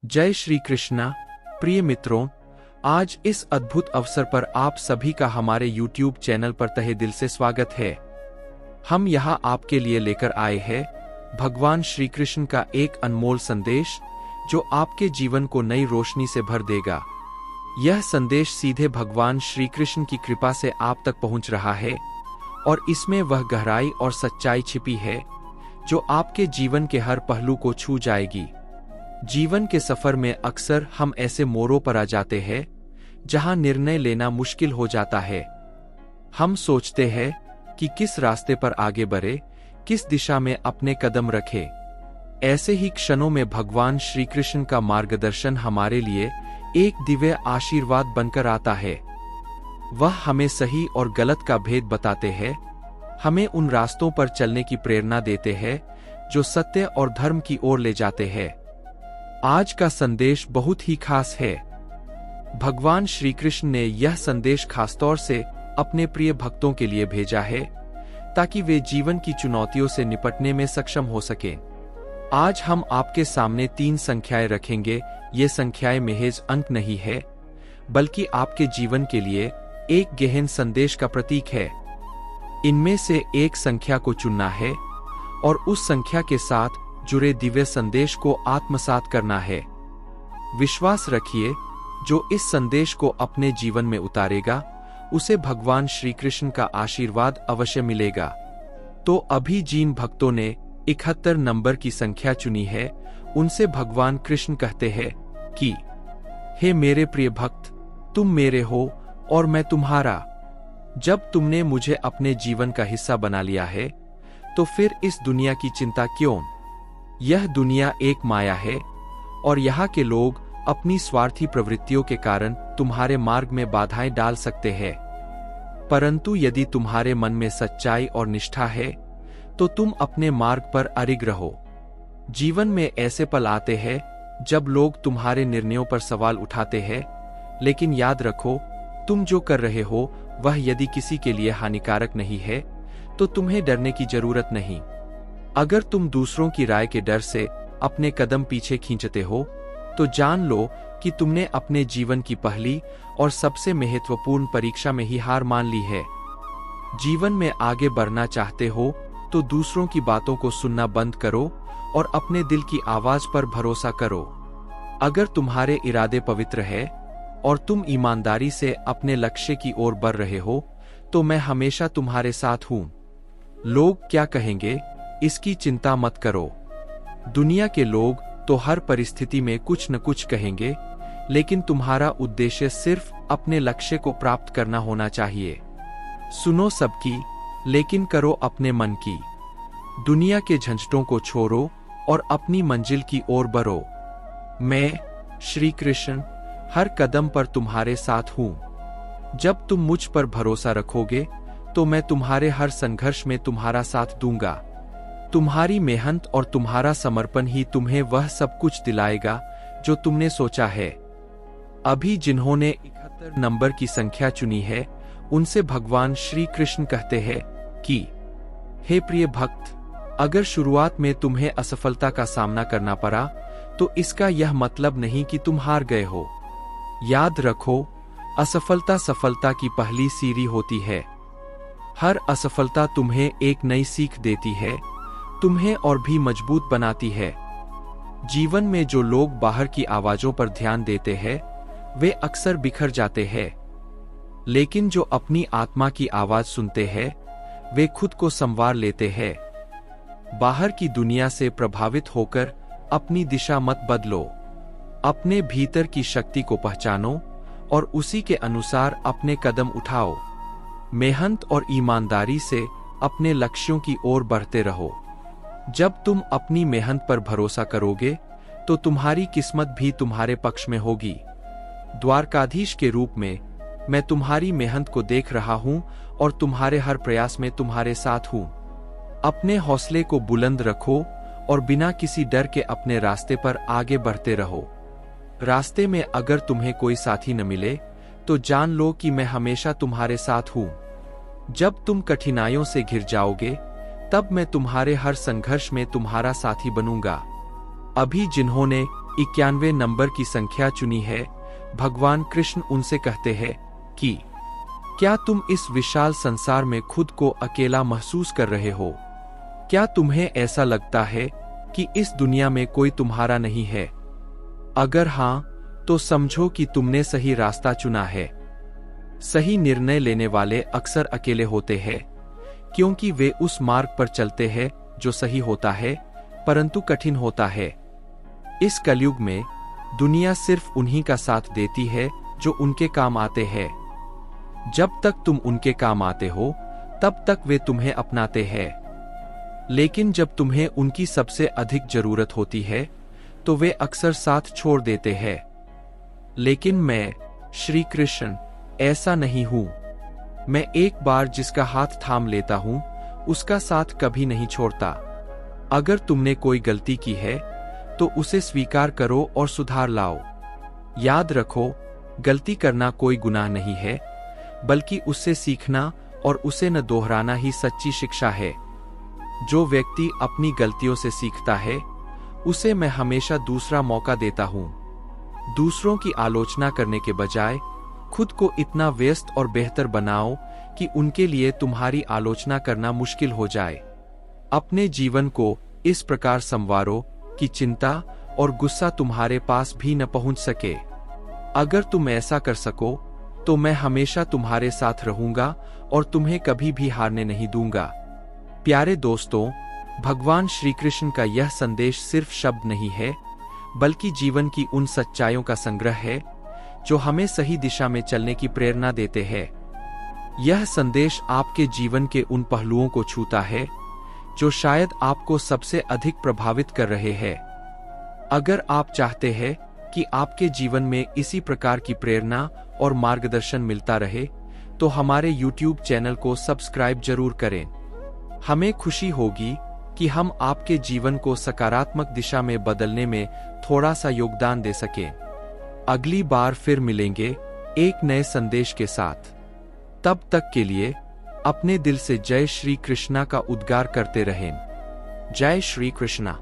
जय श्री कृष्णा। प्रिय मित्रों, आज इस अद्भुत अवसर पर आप सभी का हमारे YouTube चैनल पर तहे दिल से स्वागत है। हम यहाँ आपके लिए लेकर आए हैं भगवान श्री कृष्ण का एक अनमोल संदेश, जो आपके जीवन को नई रोशनी से भर देगा। यह संदेश सीधे भगवान श्री कृष्ण की कृपा से आप तक पहुँच रहा है और इसमें वह गहराई और सच्चाई छिपी है जो आपके जीवन के हर पहलू को छू जाएगी। जीवन के सफर में अक्सर हम ऐसे मोड़ों पर आ जाते हैं जहां निर्णय लेना मुश्किल हो जाता है। हम सोचते हैं कि किस रास्ते पर आगे बढ़े, किस दिशा में अपने कदम रखें। ऐसे ही क्षणों में भगवान श्री कृष्ण का मार्गदर्शन हमारे लिए एक दिव्य आशीर्वाद बनकर आता है। वह हमें सही और गलत का भेद बताते हैं, हमें उन रास्तों पर चलने की प्रेरणा देते हैं जो सत्य और धर्म की ओर ले जाते हैं। आज का संदेश बहुत ही खास है। भगवान श्री कृष्ण ने यह संदेश खासतौर से अपने प्रिय भक्तों के लिए भेजा है ताकि वे जीवन की चुनौतियों से निपटने में सक्षम हो सकें। आज हम आपके सामने 3 संख्याएं रखेंगे। ये संख्याएं महज अंक नहीं है, बल्कि आपके जीवन के लिए एक गहन संदेश का प्रतीक है। इनमें से एक संख्या को चुनना है और उस संख्या के साथ जुड़े दिव्य संदेश को आत्मसात करना है। विश्वास रखिए, जो इस संदेश को अपने जीवन में उतारेगा उसे भगवान श्री कृष्ण का आशीर्वाद अवश्य मिलेगा। तो अभी जिन भक्तों ने 71 नंबर की संख्या चुनी है, उनसे भगवान कृष्ण कहते हैं कि हे मेरे प्रिय भक्त, तुम मेरे हो और मैं तुम्हारा। जब तुमने मुझे अपने जीवन का हिस्सा बना लिया है, तो फिर इस दुनिया की चिंता क्यों? यह दुनिया एक माया है और यहाँ के लोग अपनी स्वार्थी प्रवृत्तियों के कारण तुम्हारे मार्ग में बाधाएं डाल सकते हैं। परंतु यदि तुम्हारे मन में सच्चाई और निष्ठा है, तो तुम अपने मार्ग पर अडिग रहो। जीवन में ऐसे पल आते हैं जब लोग तुम्हारे निर्णयों पर सवाल उठाते हैं, लेकिन याद रखो, तुम जो कर रहे हो वह यदि किसी के लिए हानिकारक नहीं है, तो तुम्हें डरने की जरूरत नहीं। अगर तुम दूसरों की राय के डर से अपने कदम पीछे खींचते हो, तो जान लो कि तुमने अपने जीवन की पहली और सबसे महत्वपूर्ण परीक्षा में ही हार मान ली है। जीवन में आगे बढ़ना चाहते हो तो दूसरों की बातों को सुनना बंद करो और अपने दिल की आवाज पर भरोसा करो। अगर तुम्हारे इरादे पवित्र है और तुम ईमानदारी से अपने लक्ष्य की ओर बढ़ रहे हो, तो मैं हमेशा तुम्हारे साथ हूं। लोग क्या कहेंगे, इसकी चिंता मत करो। दुनिया के लोग तो हर परिस्थिति में कुछ न कुछ कहेंगे, लेकिन तुम्हारा उद्देश्य सिर्फ अपने लक्ष्य को प्राप्त करना होना चाहिए। सुनो सबकी, लेकिन करो अपने मन की। दुनिया के झंझटों को छोड़ो और अपनी मंजिल की ओर बढ़ो। मैं श्री कृष्ण हर कदम पर तुम्हारे साथ हूं। जब तुम मुझ पर भरोसा रखोगे, तो मैं तुम्हारे हर संघर्ष में तुम्हारा साथ दूंगा। तुम्हारी मेहनत और तुम्हारा समर्पण ही तुम्हें वह सब कुछ दिलाएगा जो तुमने सोचा है। अभी जिन्होंने 71 नंबर की संख्या चुनी है, उनसे भगवान श्री कृष्ण कहते हैं कि हे प्रिय भक्त, अगर शुरुआत में तुम्हें असफलता का सामना करना पड़ा, तो इसका यह मतलब नहीं कि तुम हार गए हो। याद रखो, असफलता सफलता की पहली सीढ़ी होती है। हर असफलता तुम्हें एक नई सीख देती है, तुम्हें और भी मजबूत बनाती है। जीवन में जो लोग बाहर की आवाजों पर ध्यान देते हैं, वे अक्सर बिखर जाते हैं, लेकिन जो अपनी आत्मा की आवाज सुनते हैं, वे खुद को संवार लेते हैं। बाहर की दुनिया से प्रभावित होकर अपनी दिशा मत बदलो। अपने भीतर की शक्ति को पहचानो और उसी के अनुसार अपने कदम उठाओ। मेहनत और ईमानदारी से अपने लक्ष्यों की ओर बढ़ते रहो। जब तुम अपनी मेहनत पर भरोसा करोगे, तो तुम्हारी किस्मत भी तुम्हारे पक्ष में होगी। द्वारकाधीश के रूप में मैं तुम्हारी मेहनत को देख रहा हूं और तुम्हारे हर प्रयास में तुम्हारे साथ हूं। अपने हौसले को बुलंद रखो और बिना किसी डर के अपने रास्ते पर आगे बढ़ते रहो। रास्ते में अगर तुम्हें कोई साथी न मिले, तो जान लो कि मैं हमेशा तुम्हारे साथ हूं। जब तुम कठिनाइयों से घिर जाओगे, तब मैं तुम्हारे हर संघर्ष में तुम्हारा साथी बनूंगा। अभी जिन्होंने 91 नंबर की संख्या चुनी है, भगवान कृष्ण उनसे कहते हैं कि क्या तुम इस विशाल संसार में खुद को अकेला महसूस कर रहे हो? क्या तुम्हें ऐसा लगता है कि इस दुनिया में कोई तुम्हारा नहीं है? अगर हां, तो समझो कि तुमने सही रास्ता चुना है। सही निर्णय लेने वाले अक्सर अकेले होते हैं, क्योंकि वे उस मार्ग पर चलते हैं जो सही होता है, परंतु कठिन होता है। इस कलयुग में दुनिया सिर्फ उन्हीं का साथ देती है जो उनके काम आते हैं। जब तक तुम उनके काम आते हो, तब तक वे तुम्हें अपनाते हैं। लेकिन जब तुम्हें उनकी सबसे अधिक जरूरत होती है, तो वे अक्सर साथ छोड़ देते हैं। लेकिन मैं, श्री कृष्ण, ऐसा नहीं हूं। मैं एक बार जिसका हाथ थाम लेता हूं, उसका साथ कभी नहीं छोड़ता। अगर तुमने कोई गलती की है, तो उसे स्वीकार करो और सुधार लाओ। याद रखो, गलती करना कोई गुनाह नहीं है, बल्कि उससे सीखना और उसे न दोहराना ही सच्ची शिक्षा है। जो व्यक्ति अपनी गलतियों से सीखता है, उसे मैं हमेशा दूसरा मौका देता हूं। दूसरों की आलोचना करने के बजाय खुद को इतना व्यस्त और बेहतर बनाओ कि उनके लिए तुम्हारी आलोचना करना मुश्किल हो जाए। अपने जीवन को इस प्रकार संवारो कि चिंता और गुस्सा तुम्हारे पास भी न पहुंच सके। अगर तुम ऐसा कर सको, तो मैं हमेशा तुम्हारे साथ रहूंगा और तुम्हें कभी भी हारने नहीं दूंगा। प्यारे दोस्तों, भगवान श्री कृष्ण का यह संदेश सिर्फ शब्द नहीं है, बल्कि जीवन की उन सच्चाइयों का संग्रह है जो हमें सही दिशा में चलने की प्रेरणा देते हैं। यह संदेश आपके जीवन के उन पहलुओं को छूता है जो शायद आपको सबसे अधिक प्रभावित कर रहे हैं। अगर आप चाहते हैं कि आपके जीवन में इसी प्रकार की प्रेरणा और मार्गदर्शन मिलता रहे, तो हमारे YouTube चैनल को सब्सक्राइब जरूर करें। हमें खुशी होगी कि हम आपके जीवन को सकारात्मक दिशा में बदलने में थोड़ा सा योगदान दे सकें। अगली बार फिर मिलेंगे एक नए संदेश के साथ। तब तक के लिए अपने दिल से जय श्री कृष्णा का उद्गार करते रहें। जय श्री कृष्णा।